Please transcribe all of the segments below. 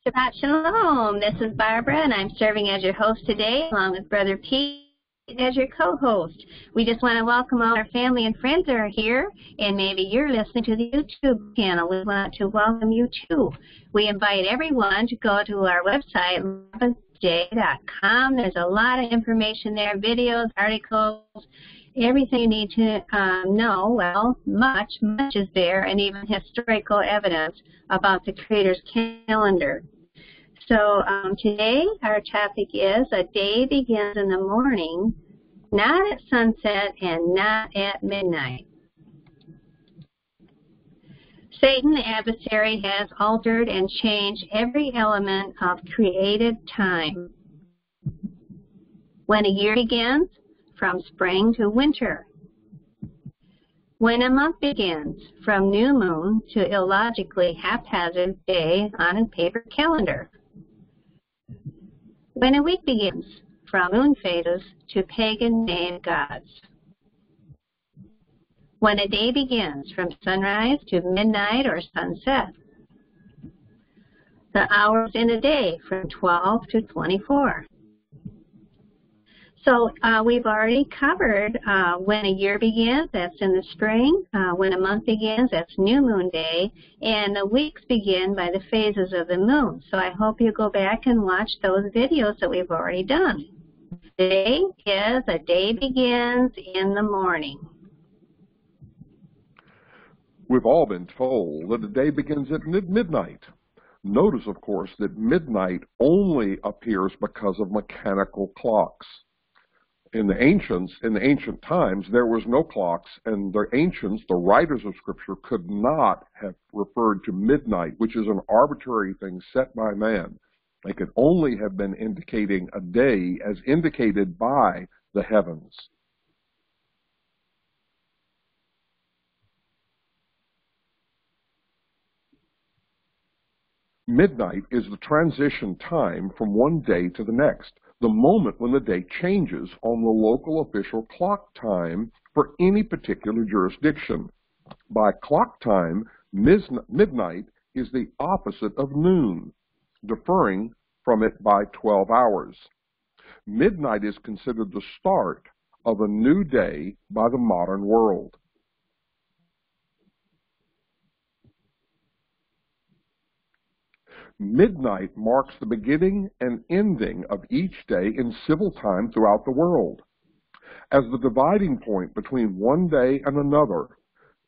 Shabbat Shalom. This is Barbara, and I'm serving as your host today, along with Brother Pete as your co-host. We just want to welcome all our family and friends that are here, and maybe you're listening to the YouTube channel. We want to welcome you, too. We invite everyone to go to our website, LovesJ.com. There's a lot of information there, videos, articles, everything you need to know. Well, much is there, and even historical evidence about the Creator's calendar. So today our topic is a day begins in the morning, not at sunset and not at midnight. Satan, the adversary, has altered and changed every element of created time. When a year begins, from spring to winter. When a month begins, from new moon to illogically haphazard day on a paper calendar. When a week begins, from moon phases to pagan named gods. When a day begins, from sunrise to midnight or sunset. The hours in a day, from 12 to 24. So we've already covered when a year begins, that's in the spring. When a month begins, that's new moon day. And the weeks begin by the phases of the moon. So I hope you go back and watch those videos that we've already done. Today is a day begins in the morning. We've all been told that a day begins at midnight. Notice, of course, that midnight only appears because of mechanical clocks. In the ancient times, there was no clocks, and the ancients, the writers of Scripture, could not have referred to midnight, which is an arbitrary thing set by man. They could only have been indicating a day as indicated by the heavens. Midnight is the transition time from one day to the next, the moment when the day changes on the local official clock time for any particular jurisdiction. By clock time, midnight is the opposite of noon, differing from it by 12 hours. Midnight is considered the start of a new day by the modern world. Midnight marks the beginning and ending of each day in civil time throughout the world. As the dividing point between one day and another,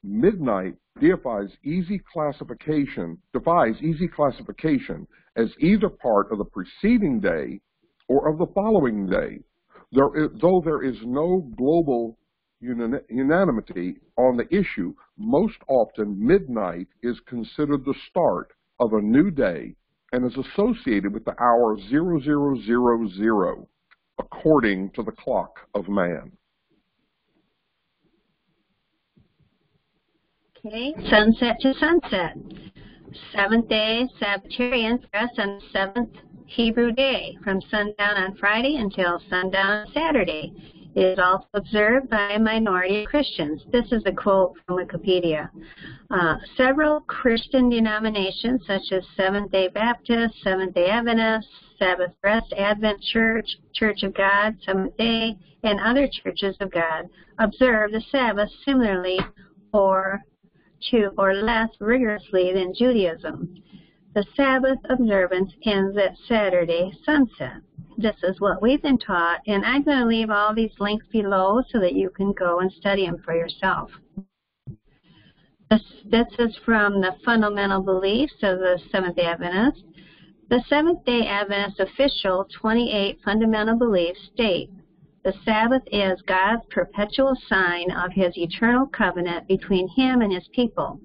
midnight defies easy classification as either part of the preceding day or of the following day. Though there is no global unanimity on the issue, most often midnight is considered the start of a new day and is associated with the hour 0000, according to the clock of man. Okay, sunset to sunset. Seventh day Sabbatarians rest on the seventh Hebrew day, from sundown on Friday until sundown on Saturday. It is also observed by a minority of Christians. This is a quote from Wikipedia. Several Christian denominations, such as Seventh-day Baptist, Seventh-day Adventist, Sabbath Rest Advent Church, Church of God, Seventh-day, and other churches of God, observe the Sabbath similarly or less rigorously than Judaism. The Sabbath observance ends at Saturday sunset. This is what we've been taught, and I'm going to leave all these links below so that you can go and study them for yourself. This is from the fundamental beliefs of the Seventh-day Adventist. The Seventh-day Adventist official 28 fundamental beliefs state, the Sabbath is God's perpetual sign of His eternal covenant between Him and His people.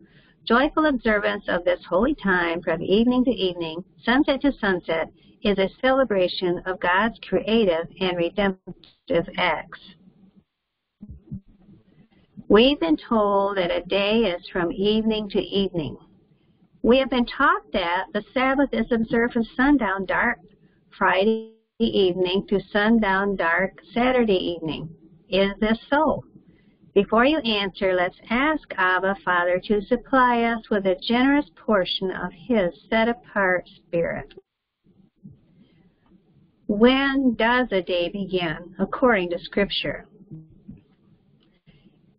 Joyful observance of this holy time from evening to evening, sunset to sunset, is a celebration of God's creative and redemptive acts. We've been told that a day is from evening to evening. We have been taught that the Sabbath is observed from sundown dark Friday evening to sundown dark Saturday evening. Is this so? Before you answer, let's ask Abba, Father, to supply us with a generous portion of His set-apart Spirit. When does a day begin, according to Scripture?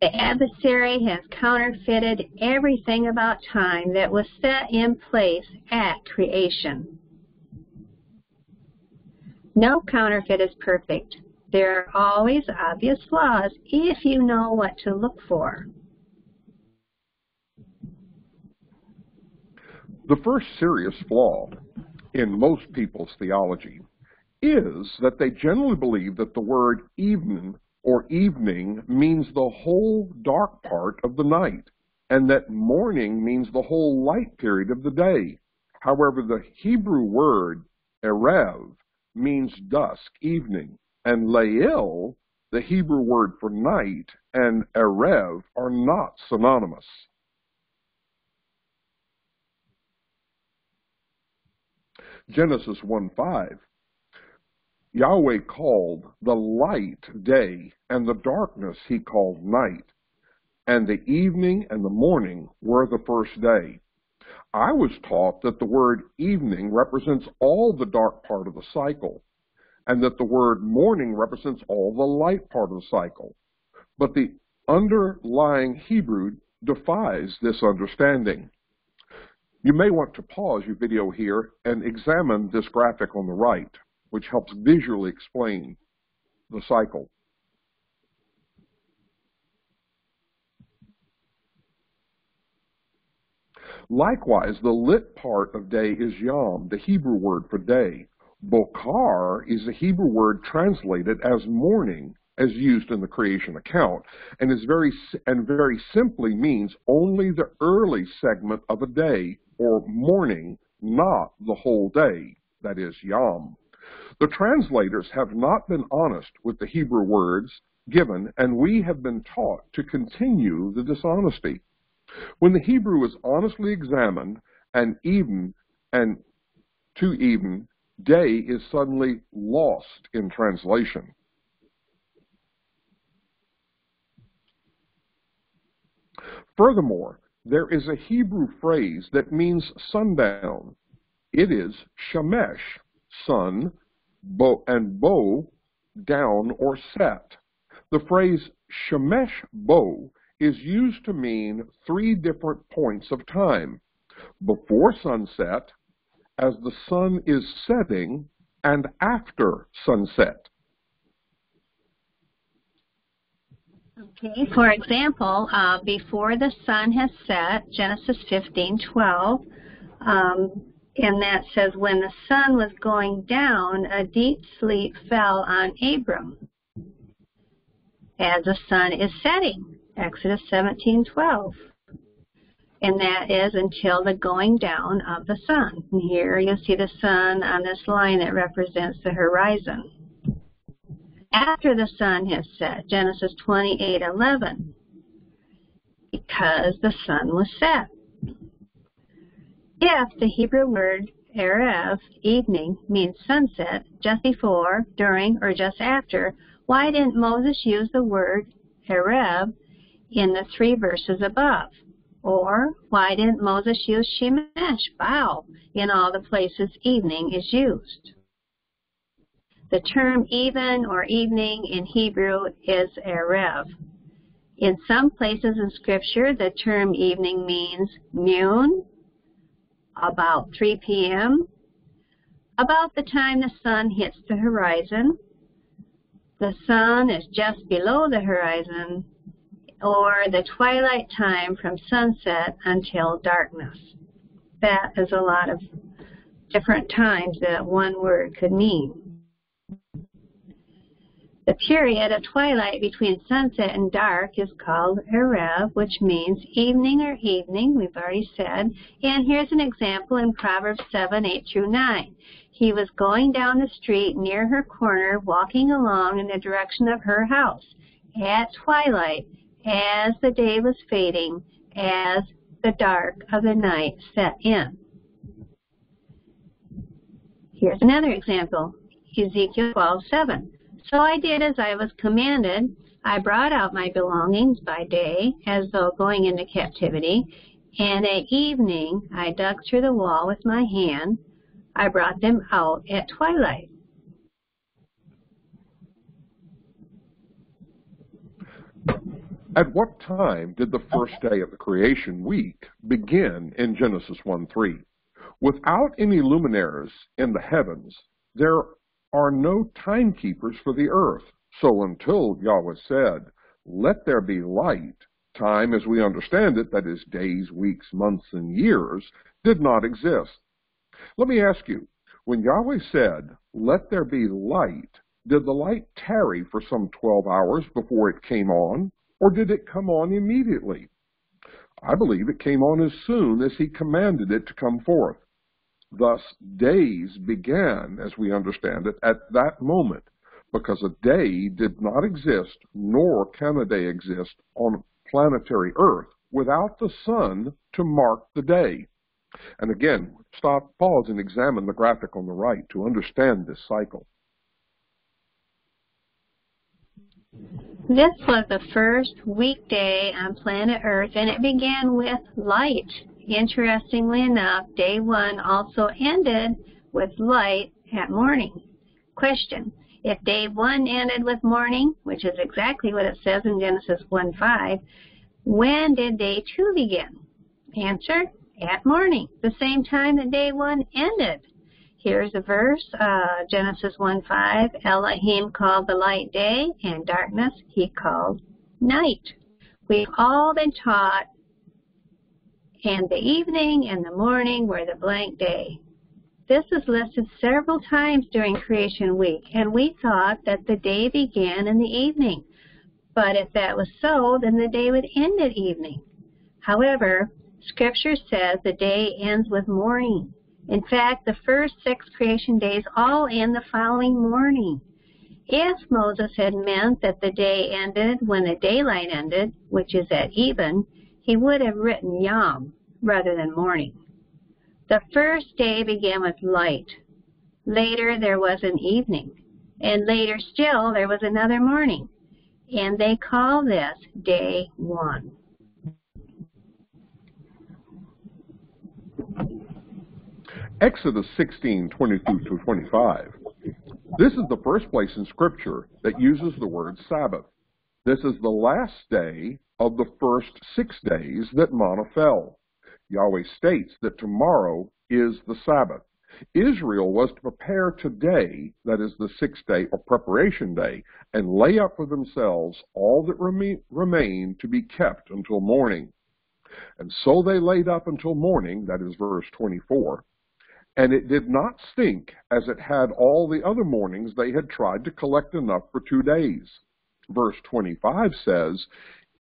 The adversary has counterfeited everything about time that was set in place at creation. No counterfeit is perfect. There are always obvious flaws if you know what to look for. The first serious flaw in most people's theology is that they generally believe that the word even or evening means the whole dark part of the night, and that morning means the whole light period of the day. However, the Hebrew word erev means dusk, evening, and leil, the Hebrew word for night, and erev are not synonymous. Genesis 1:5. Yahweh called the light day, and the darkness he called night. And the evening and the morning were the first day. I was taught that the word evening represents all the dark part of the cycle, and that the word morning represents all the light part of the cycle. But the underlying Hebrew defies this understanding. You may want to pause your video here and examine this graphic on the right, which helps visually explain the cycle. Likewise, the lit part of day is yom, the Hebrew word for day. Bokar is the Hebrew word translated as morning, as used in the creation account, and very simply means only the early segment of a day, or morning, not the whole day, that is yom. The translators have not been honest with the Hebrew words given, and we have been taught to continue the dishonesty. When the Hebrew is honestly examined, an even and to even day is suddenly lost in translation. Furthermore, there is a Hebrew phrase that means sundown. It is shemesh, sun, and bo, down or set. The phrase shemesh bo is used to mean 3 different points of time: before sunset, as the sun is setting, and after sunset. Okay, for example, before the sun has set, Genesis 15:12, and that says, when the sun was going down, a deep sleep fell on Abram. As the sun is setting, Exodus 17:12. And that is until the going down of the sun. And here you'll see the sun on this line that represents the horizon. After the sun has set, Genesis 28:11, because the sun was set. If the Hebrew word erev, evening, means sunset, just before, during, or just after, why didn't Moses use the word erev in the 3 verses above? Or why didn't Moses use shemesh, bow, in all the places evening is used? The term even or evening in Hebrew is erev. In some places in Scripture, the term evening means noon, about 3 p.m., about the time the sun hits the horizon, the sun is just below the horizon, or the twilight time from sunset until darkness. That is a lot of different times that one word could mean. The period of twilight between sunset and dark is called erev, which means evening or evening, we've already said. And here's an example in Proverbs 7:8-9. He was going down the street near her corner, walking along in the direction of her house at twilight, as the day was fading, as the dark of the night set in. Here's another example, Ezekiel 12:7. So I did as I was commanded. I brought out my belongings by day, as though going into captivity, and at evening I dug through the wall with my hand. I brought them out at twilight. At what time did the first day of the creation week begin in Genesis 1:3? Without any luminaries in the heavens, there are no timekeepers for the earth. So until Yahweh said, "Let there be light," time as we understand it, that is days, weeks, months, and years, did not exist. Let me ask you, when Yahweh said, "Let there be light," did the light tarry for some 12 hours before it came on, or did it come on immediately? I believe it came on as soon as he commanded it to come forth. Thus, days began, as we understand it, at that moment, because a day did not exist, nor can a day exist on planetary Earth without the sun to mark the day. And again, stop, pause, and examine the graphic on the right to understand this cycle. This was the first weekday on planet Earth, and it began with light. Interestingly enough, day 1 also ended with light at morning. Question: if day 1 ended with morning, which is exactly what it says in Genesis 1:5, when did day 2 begin? Answer: at morning, the same time that day 1 ended. Here's a verse, Genesis 1:5, Elohim called the light day, and darkness he called night. We've all been taught, and the evening and the morning were the blank day. This is listed several times during creation week, and we thought that the day began in the evening. But if that was so, then the day would end at evening. However, Scripture says the day ends with morning. In fact, the first 6 creation days all end the following morning. If Moses had meant that the day ended when the daylight ended, which is at even, he would have written Yom rather than morning. The first day began with light. Later there was an evening. And later still there was another morning. And they call this day 1. Exodus 16:22-25. This is the first place in Scripture that uses the word Sabbath. This is the last day of the first 6 days that manna fell. Yahweh states that tomorrow is the Sabbath. Israel was to prepare today, that is the 6th day or preparation day, and lay up for themselves all that remained to be kept until morning. And so they laid up until morning, that is verse 24. And it did not stink as it had all the other mornings they had tried to collect enough for 2 days. Verse 25 says,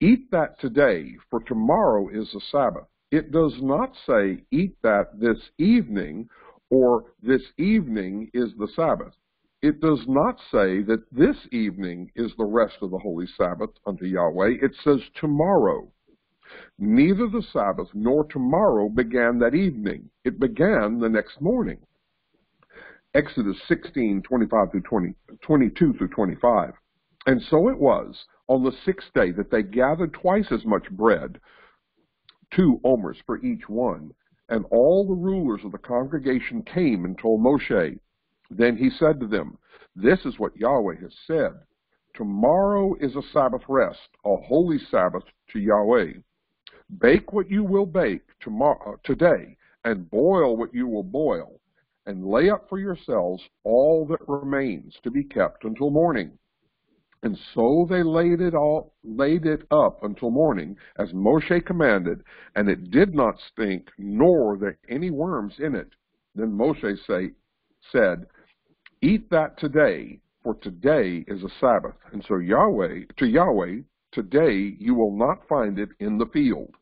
"Eat that today, for tomorrow is the Sabbath." It does not say, "Eat that this evening," or "this evening is the Sabbath." It does not say that this evening is the rest of the holy Sabbath unto Yahweh. It says tomorrow. Neither the Sabbath nor tomorrow began that evening. It began the next morning. Exodus 16:22-25. And so it was on the 6th day that they gathered twice as much bread, 2 omers for each one. And all the rulers of the congregation came and told Moshe. Then he said to them, "This is what Yahweh has said. Tomorrow is a Sabbath rest, a holy Sabbath to Yahweh. Bake what you will bake today, and boil what you will boil, and lay up for yourselves all that remains to be kept until morning." And so they laid it up until morning, as Moshe commanded, and it did not stink, nor there any worms in it. Then Moshe said, "Eat that today, for today is a Sabbath." And so Yahweh, today you will not find it in the field.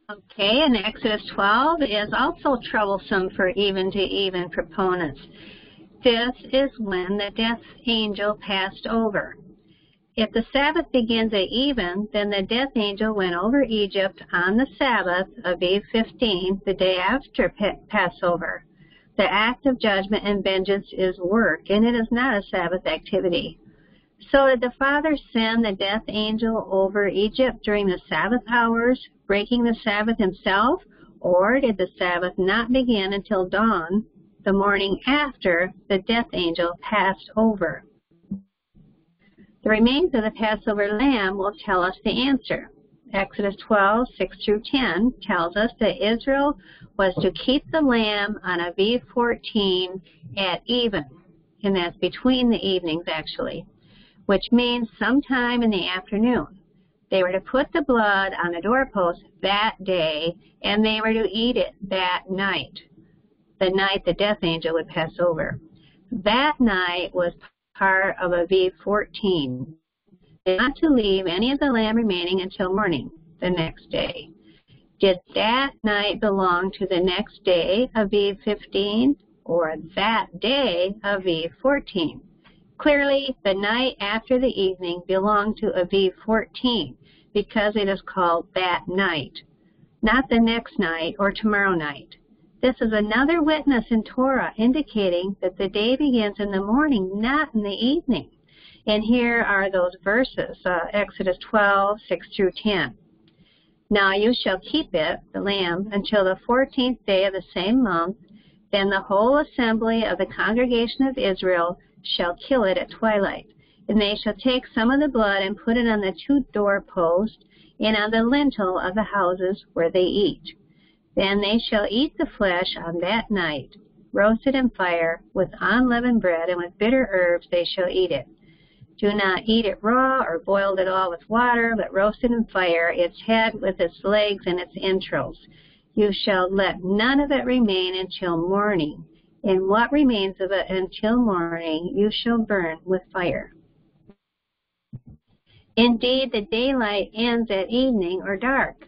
Okay, and Exodus 12 is also troublesome for even-to-even proponents. This is when the death angel passed over. If the Sabbath begins at even, then the death angel went over Egypt on the Sabbath of Eve 15, the day after Passover. The act of judgment and vengeance is work, and it is not a Sabbath activity. So did the Father send the death angel over Egypt during the Sabbath hours, breaking the Sabbath himself, or did the Sabbath not begin until dawn, the morning after the death angel passed over? The remains of the Passover lamb will tell us the answer. Exodus 12, 6 through 10 tells us that Israel was to keep the lamb on Aviv 14 at even, and that's between the evenings actually, which means sometime in the afternoon. They were to put the blood on the doorpost that day, and they were to eat it that night, the night the death angel would pass over. That night was part of Aviv 14. Not to leave any of the lamb remaining until morning the next day. Did that night belong to the next day, Aviv 15, or that day, Aviv 14? Clearly, the night after the evening belonged to Aviv 14 because it is called that night, not the next night or tomorrow night. This is another witness in Torah indicating that the day begins in the morning, not in the evening. And here are those verses, Exodus 12, 6 through 10. Now you shall keep it, the lamb, until the 14th day of the same month. Then the whole assembly of the congregation of Israel shall kill it at twilight. And they shall take some of the blood and put it on the two doorposts and on the lintel of the houses where they eat. Then they shall eat the flesh on that night, roasted in fire, with unleavened bread, and with bitter herbs they shall eat it. Do not eat it raw or boiled at all with water, but roast it in fire, its head with its legs and its entrails. You shall let none of it remain until morning, and what remains of it until morning you shall burn with fire. Indeed, the daylight ends at evening or dark,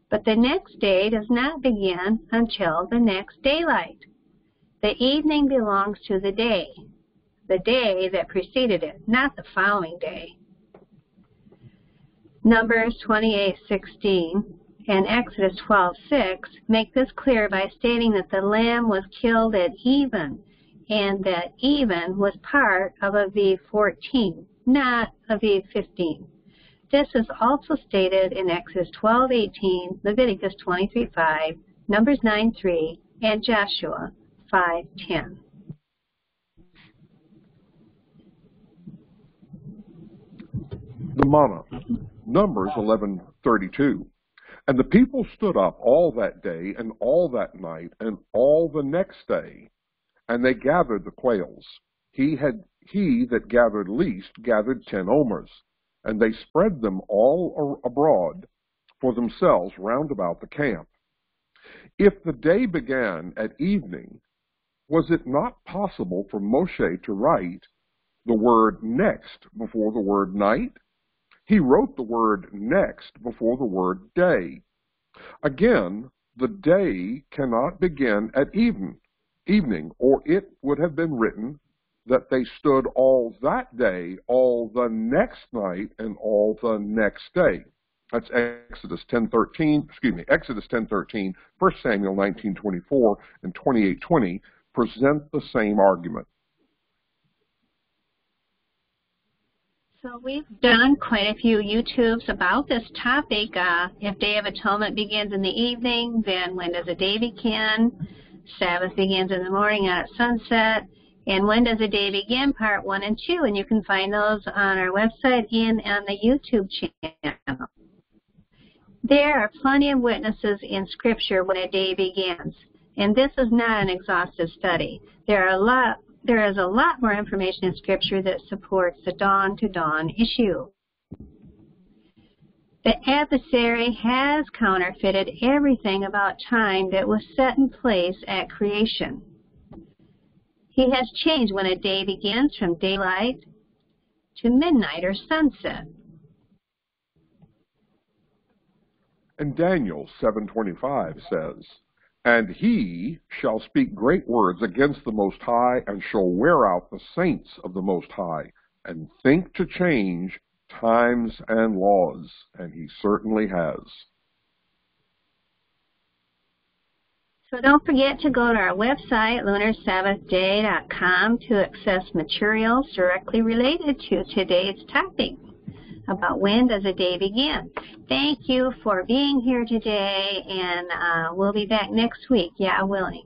but the next day does not begin until the next daylight. The evening belongs to the day that preceded it, not the following day. Numbers 28:16 and Exodus 12:6 make this clear by stating that the lamb was killed at even, and that even was part of Aviv 14, not Aviv 15. This is also stated in Exodus 12:18, Leviticus 23:5, Numbers 9:3, and Joshua 5:10. The manna, Numbers 11:32. And the people stood up all that day and all that night and all the next day, and they gathered the quails. He that gathered least gathered 10 omers, and they spread them all abroad for themselves round about the camp. If the day began at evening, was it not possible for Moshe to write the word next before the word night? He wrote the word next before the word day. Again, the day cannot begin at evening, or it would have been written that they stood all that day, all the next night, and all the next day. That's Exodus 10:13, 1 Samuel 19:24, and 28:20 present the same argument. So we've done quite a few YouTubes about this topic. If Day of Atonement begins in the evening, then when does a day begin? Sabbath begins in the morning at sunset. And when does a day begin? Part 1 and 2. And you can find those on our website and on the YouTube channel. There are plenty of witnesses in Scripture when a day begins. And this is not an exhaustive study. There is a lot more information in Scripture that supports the dawn-to-dawn issue. The adversary has counterfeited everything about time that was set in place at creation. He has changed when a day begins from daylight to midnight or sunset. And Daniel 7:25 says, And he shall speak great words against the Most High, and shall wear out the saints of the Most High, and think to change times and laws. And he certainly has. So don't forget to go to our website, lunarsabbathday.com, to access materials directly related to today's topic about when does a day begin. Thank you for being here today, and we'll be back next week, Yah willing.